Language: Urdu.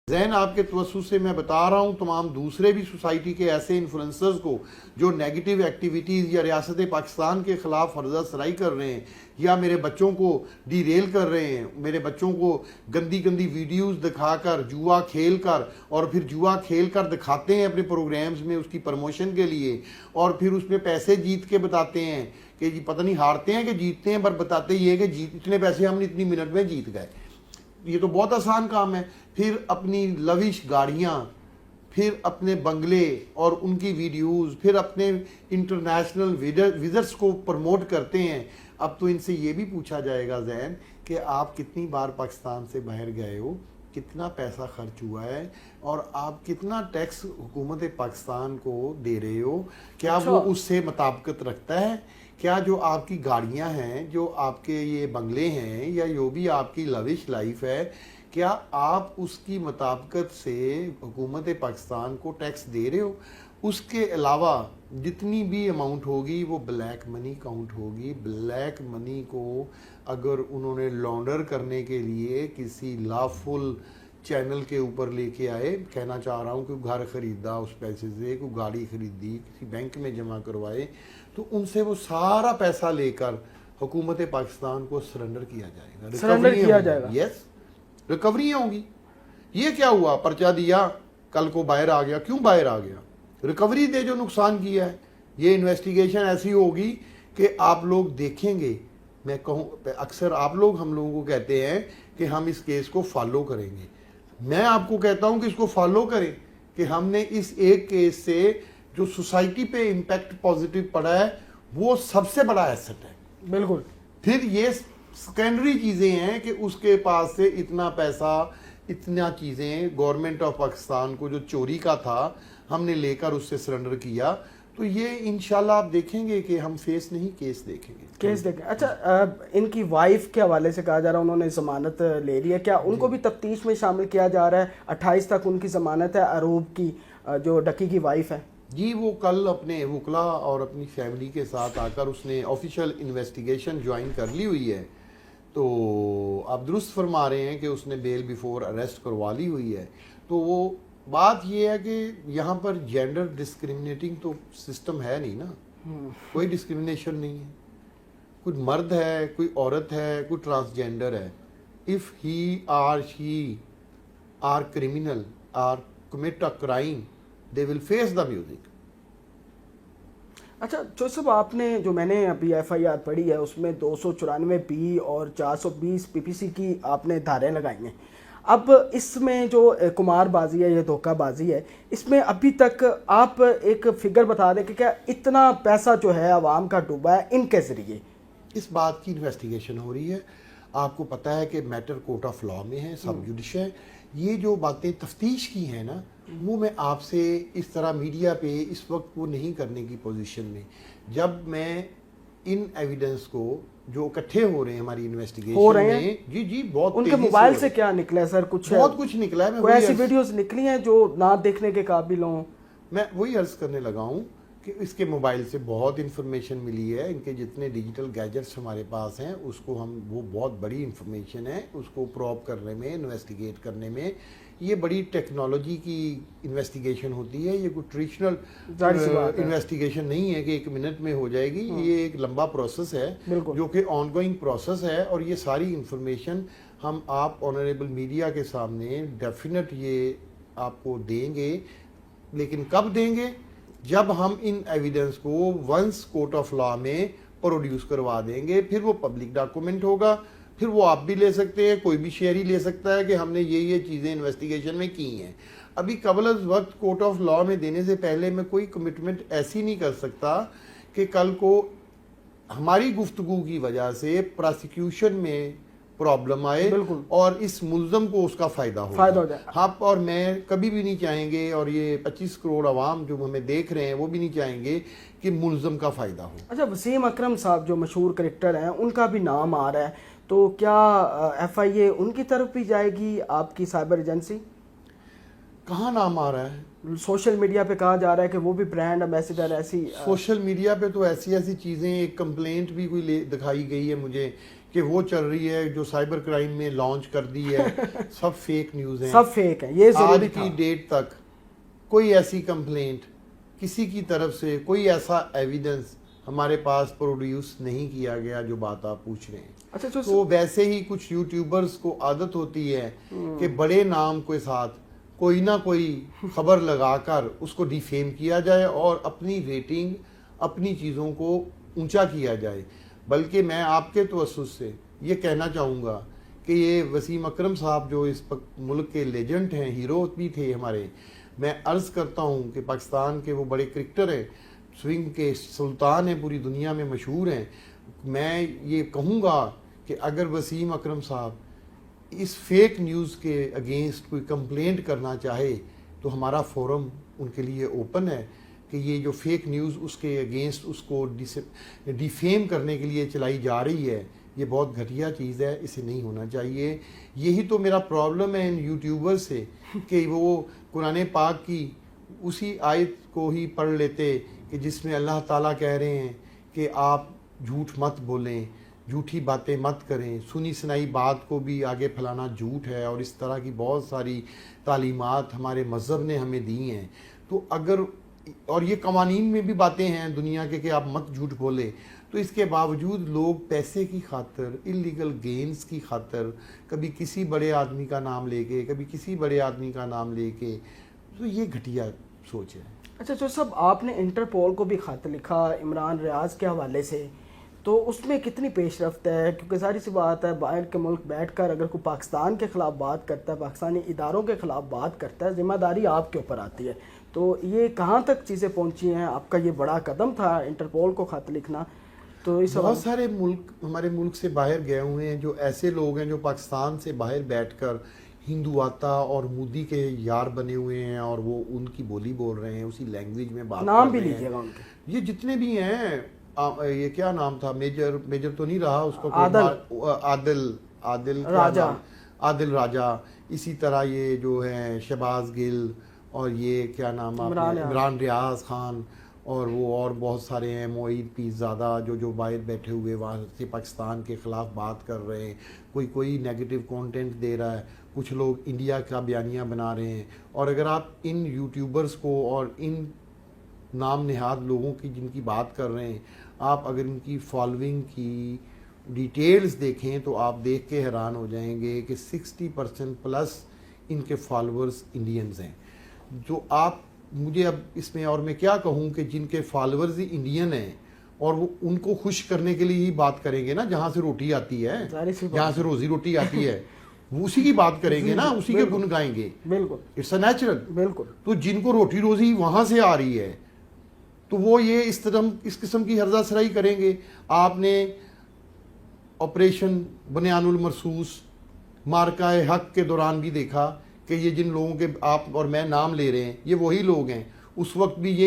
ذہن آپ کے توسط سے میں بتا رہا ہوں تمام دوسرے بھی سوسائٹی کے ایسے انفلوئنسرز کو جو نیگیٹو ایکٹیویٹیز یا ریاست پاکستان کے خلاف فرضہ سرائی کر رہے ہیں یا میرے بچوں کو ڈی ریل کر رہے ہیں، میرے بچوں کو گندی گندی ویڈیوز دکھا کر جوا کھیل کر اور پھر جوا کھیل کر دکھاتے ہیں اپنے پروگرامز میں اس کی پروموشن کے لیے، اور پھر اس میں پیسے جیت کے بتاتے ہیں کہ جی پتہ نہیں ہارتے ہیں کہ جیتتے ہیں، پر بتاتے یہ ہے کہ اتنے پیسے ہم نے اتنی منٹ میں جیت گئے۔ یہ تو بہت آسان کام ہے۔ پھر اپنی لوش گاڑیاں، پھر اپنے بنگلے اور ان کی ویڈیوز، پھر اپنے انٹرنیشنل وزٹس کو پروموٹ کرتے ہیں۔ اب تو ان سے یہ بھی پوچھا جائے گا زین کہ آپ کتنی بار پاکستان سے باہر گئے ہو، کتنا پیسہ خرچ ہوا ہے، اور آپ کتنا ٹیکس حکومت پاکستان کو دے رہے ہو، کیا وہ اس سے مطابقت رکھتا ہے؟ کیا جو آپ کی گاڑیاں ہیں، جو آپ کے یہ بنگلے ہیں، یا جو بھی آپ کی لوش لائف ہے، کیا آپ اس کی مطابقت سے حکومت پاکستان کو ٹیکس دے رہے ہو؟ اس کے علاوہ جتنی بھی اماؤنٹ ہوگی وہ بلیک منی کاؤنٹ ہوگی۔ بلیک منی کو اگر انہوں نے لانڈر کرنے کے لیے کسی لافل چینل کے اوپر لے کے آئے، کہنا چاہ رہا ہوں کہ گھر خریدا اس پیسے سے، کوئی گاڑی خریدی، کسی بینک میں جمع کروائے، تو ان سے وہ سارا پیسہ لے کر حکومت پاکستان کو سرنڈر کیا جائے گا، سرنڈر کیا جائے گا۔ یس، ریکوریاں ہوں گی۔ یہ کیا ہوا، پرچہ دیا، کل کو باہر آ گیا، کیوں باہر آ گیا؟ ریکوری دے جو نقصان کیا ہے۔ یہ انویسٹیگیشن ایسی ہوگی کہ آپ لوگ دیکھیں گے، میں کہوں اکثر آپ لوگ ہم لوگوں کو کہتے ہیں کہ ہم اس کیس کو فالو کریں گے، میں آپ کو کہتا ہوں کہ اس کو فالو کریں، کہ ہم نے اس ایک کیس سے جو سوسائٹی پہ امپیکٹ پازیٹیو پڑا ہے وہ سب سے بڑا ایسٹ ہے۔ بالکل۔ پھر یہ سیکنڈری چیزیں ہیں کہ اس کے پاس سے اتنا پیسہ، اتنا چیزیں گورنمنٹ آف پاکستان کو جو چوری کا تھا ہم نے لے کر اس سے سرنڈر کیا، تو یہ انشاءاللہ آپ دیکھیں گے کہ ہم فیس نہیں کیس دیکھیں گے، کیس دیکھیں۔ اچھا، ان کی وائف کے حوالے سے کہا جا رہا ہے انہوں نے ضمانت لے لی ہے، کیا ان کو بھی تفتیش میں شامل کیا جا رہا ہے؟ 28 تک ان کی ضمانت ہے، اروب کی جو ڈکی کی وائف ہے۔ جی وہ کل اپنے وکلا اور اپنی فیملی کے ساتھ آ کر اس نے آفیشیل انویسٹیگیشن جوائن کر لی ہوئی ہے، تو آپ درست فرما رہے ہیں کہ اس نے بیل بیفور اریسٹ کروا لی ہوئی ہے۔ تو وہ بات یہ ہے کہ یہاں پر جینڈر ڈسکریمنیٹنگ تو سسٹم ہے نہیں نا، کوئی ڈسکریمنیشن نہیں ہے، کوئی مرد ہے، کوئی عورت ہے، کوئی ٹرانسجینڈر ہے، if he or she are criminal or commit a crime they will face the music۔ اچھا چوہدری صاحب، آپ نے جو میں نے ابھی ایف آئی آر پڑھی ہے اس میں 294 بی اور 420 پی پی سی کی آپ نے دھاریں لگائی ہیں۔ اب اس میں جو کمار بازی ہے یا دھوکہ بازی ہے، اس میں ابھی تک آپ ایک فگر بتا دیں کہ کیا اتنا پیسہ جو ہے عوام کا ڈوبا ہے ان کے ذریعے؟ اس بات کی انویسٹیگیشن ہو رہی ہے۔ آپ کو پتہ ہے کہ میٹر کورٹ آف لاء میں ہے، سب جوڈیش ہے۔ یہ جو باتیں تفتیش کی ہیں نا، وہ میں آپ سے اس طرح میڈیا پہ اس وقت وہ نہیں کرنے کی پوزیشن میں۔ جب میں ان ایویڈنس کو جو اکٹھے ہو رہے ہیں ہماری انویسٹیگیشن میں، جی بہت ان کے موبائل سے کیا نکلا ہے سر؟ بہت کچھ نکلا ہے۔ کوئی ایسی ویڈیوز نکلی ہیں جو نہ دیکھنے کے قابل ہوں؟ میں وہی عرض کرنے لگا ہوں کہ اس کے موبائل سے بہت انفارمیشن ملی ہے، ان کے جتنے ڈیجیٹل گیجٹس ہمارے پاس ہیں اس کو وہ بہت بڑی انفارمیشن ہے، اس کو پروب کرنے میں، انویسٹیگیٹ کرنے میں یہ بڑی ٹیکنالوجی کی انویسٹیگیشن ہوتی ہے۔ یہ کوئی ٹریڈیشنل انویسٹیگیشن نہیں ہے کہ 1 منٹ میں ہو جائے گی، یہ ایک لمبا پروسیس ہے جو کہ آن گوئنگ پروسیس ہے، اور یہ ساری انفارمیشن ہم آپ آنریبل میڈیا کے سامنے ڈیفینٹ یہ آپ کو دیں گے۔ لیکن کب دیں گے؟ جب ہم ان ایویڈنس کو ونس کورٹ آف لاء میں پروڈیوس کروا دیں گے، پھر وہ پبلک ڈاکومنٹ ہوگا، پھر وہ آپ بھی لے سکتے ہیں، کوئی بھی شہری لے سکتا ہے کہ ہم نے یہ چیزیں انویسٹیگیشن میں کی ہیں۔ ابھی قبل از وقت کورٹ آف لاء میں دینے سے پہلے میں کوئی کمٹمنٹ ایسی نہیں کر سکتا کہ کل کو ہماری گفتگو کی وجہ سے پراسیکیوشن میں پرابلم آئے اور اس ملزم کو اس کا فائدہ ہو جائے۔ آپ اور میں کبھی بھی نہیں چاہیں گے، اور یہ 25 کروڑ عوام جو ہمیں دیکھ رہے ہیں وہ بھی نہیں چاہیں گے کہ ملزم کا فائدہ ہو۔ اچھا، وسیم اکرم صاحب جو مشہور کرکٹر ہیں ان کا بھی نام آ رہا ہے، تو کیا ایف آئی اے ان کی طرف بھی جائے گی آپ کی سائبر ایجنسی؟ کہاں نام آ رہا ہے؟ سوشل میڈیا پہ کہا جا رہا ہے کہ وہ بھی برانڈ ایمبیسڈر ایسی۔ سوشل میڈیا پہ تو ایسی چیزیں، ایک کمپلینٹ بھی کوئی دکھائی گئی ہے مجھے کہ وہ چل رہی ہے جو سائبر کرائم میں لانچ کر دی ہے، سب فیک نیوز ہیں، سب فیک ہیں. یہ آج ضروری تھا. کی ڈیٹ تک کوئی ایسی کمپلینٹ کسی کی طرف سے، کوئی ایسا ایویڈنس ہمارے پاس پروڈیوس نہیں کیا گیا جو بات آپ پوچھ رہے ہیں. اچھا جو تو ویسے ہی کچھ یوٹیوبرز کو عادت ہوتی ہے کہ بڑے نام کے ساتھ کوئی نہ کوئی خبر لگا کر اس کو ڈیفیم کیا جائے اور اپنی ریٹنگ، اپنی چیزوں کو اونچا کیا جائے. بلکہ میں آپ کے توسط سے یہ کہنا چاہوں گا کہ یہ وسیم اکرم صاحب جو اس ملک کے لیجنڈ ہیں، ہیرو بھی تھے ہمارے، میں عرض کرتا ہوں کہ پاکستان کے وہ بڑے کرکٹر ہیں، سوئنگ کے سلطان ہیں، پوری دنیا میں مشہور ہیں. میں یہ کہوں گا کہ اگر وسیم اکرم صاحب اس فیک نیوز کے اگینسٹ کوئی کمپلینٹ کرنا چاہے تو ہمارا فورم ان کے لیے اوپن ہے کہ یہ جو فیک نیوز اس کے اگینسٹ اس کو ڈیفیم کرنے کے لیے چلائی جا رہی ہے، یہ بہت گھٹیا چیز ہے، اسے نہیں ہونا چاہیے. یہی تو میرا پرابلم ہے ان یوٹیوبر سے کہ وہ قرآن پاک کی اسی آیت کو ہی پڑھ لیتے کہ جس میں اللہ تعالیٰ کہہ رہے ہیں کہ آپ جھوٹ مت بولیں، جھوٹی باتیں مت کریں، سنی سنائی بات کو بھی آگے پھیلانا جھوٹ ہے، اور اس طرح کی بہت ساری تعلیمات ہمارے مذہب نے ہمیں دی ہیں. تو اگر اور یہ قوانین میں بھی باتیں ہیں دنیا کے کہ آپ مت جھوٹ بولے، تو اس کے باوجود لوگ پیسے کی خاطر، اللیگل گینز کی خاطر، کبھی کسی بڑے آدمی کا نام لے کے، کبھی کسی بڑے آدمی کا نام لے کے، تو یہ گھٹیا سوچ ہے. اچھا جو صاحب آپ نے انٹرپول کو بھی خط لکھا عمران ریاض کے حوالے سے، تو اس میں کتنی پیش رفت ہے؟ کیونکہ ظاہر سی بات ہے باہر کے ملک بیٹھ کر اگر کوئی پاکستان کے خلاف بات کرتا ہے، پاکستانی اداروں کے خلاف بات کرتا ہے، ذمہ داری آپ کے اوپر آتی ہے. تو یہ کہاں تک چیزیں پہنچی ہیں؟ آپ کا یہ بڑا قدم تھا انٹرپول کو خط لکھنا. تو اس بہت سارے ملک ہمارے ملک سے باہر گئے ہوئے ہیں جو ایسے لوگ ہیں جو پاکستان سے باہر بیٹھ کر ہندو آتا اور مودی کے یار بنے ہوئے ہیں، اور وہ ان کی بولی بول رہے ہیں، اسی لینگویج میں بات نام کر بھی رہے لیجیے ہیں. گا ان کے. یہ جتنے بھی ہیں، یہ کیا نام تھا، میجر تو نہیں رہا اس کو، عادل راجہ، عادل راجہ، اسی طرح یہ جو ہیں شہباز گل، اور یہ کیا نام عمران ریاض خان، اور وہ اور بہت سارے ہیں، معید پیرزادہ، جو باہر بیٹھے ہوئے وہاں سے پاکستان کے خلاف بات کر رہے ہیں. کوئی نیگیٹو کانٹینٹ دے رہا ہے، کچھ لوگ انڈیا کا بیانیہ بنا رہے ہیں. اور اگر آپ ان یوٹیوبرز کو اور ان نام نہاد لوگوں کی جن کی بات کر رہے ہیں، آپ اگر ان کی فالوئنگ کی ڈیٹیلز دیکھیں تو آپ دیکھ کے حیران ہو جائیں گے کہ 60% پلس ان کے فالورز انڈینز ہیں. جو آپ مجھے اب اس میں اور میں کیا کہوں کہ جن کے فالورز ہی انڈین ہیں اور وہ ان کو خوش کرنے کے لیے ہی بات کریں گے نا، جہاں سے روٹی آتی ہے، جہاں سے روزی روٹی آتی ہے، وہ اسی کی بات کریں گے نا، اسی کے گن گائیں گے. بالکل اٹس اے نیچرل. بالکل. تو جن کو روٹی روزی وہاں سے آ رہی ہے تو وہ یہ اس قسم کی ہرزہ سرائی کریں گے. آپ نے آپریشن بنیان المرصوص مارکہ حق کے دوران بھی دیکھا کہ یہ جن لوگوں کے آپ اور میں نام لے رہے ہیں یہ وہی لوگ ہیں. اس وقت بھی یہ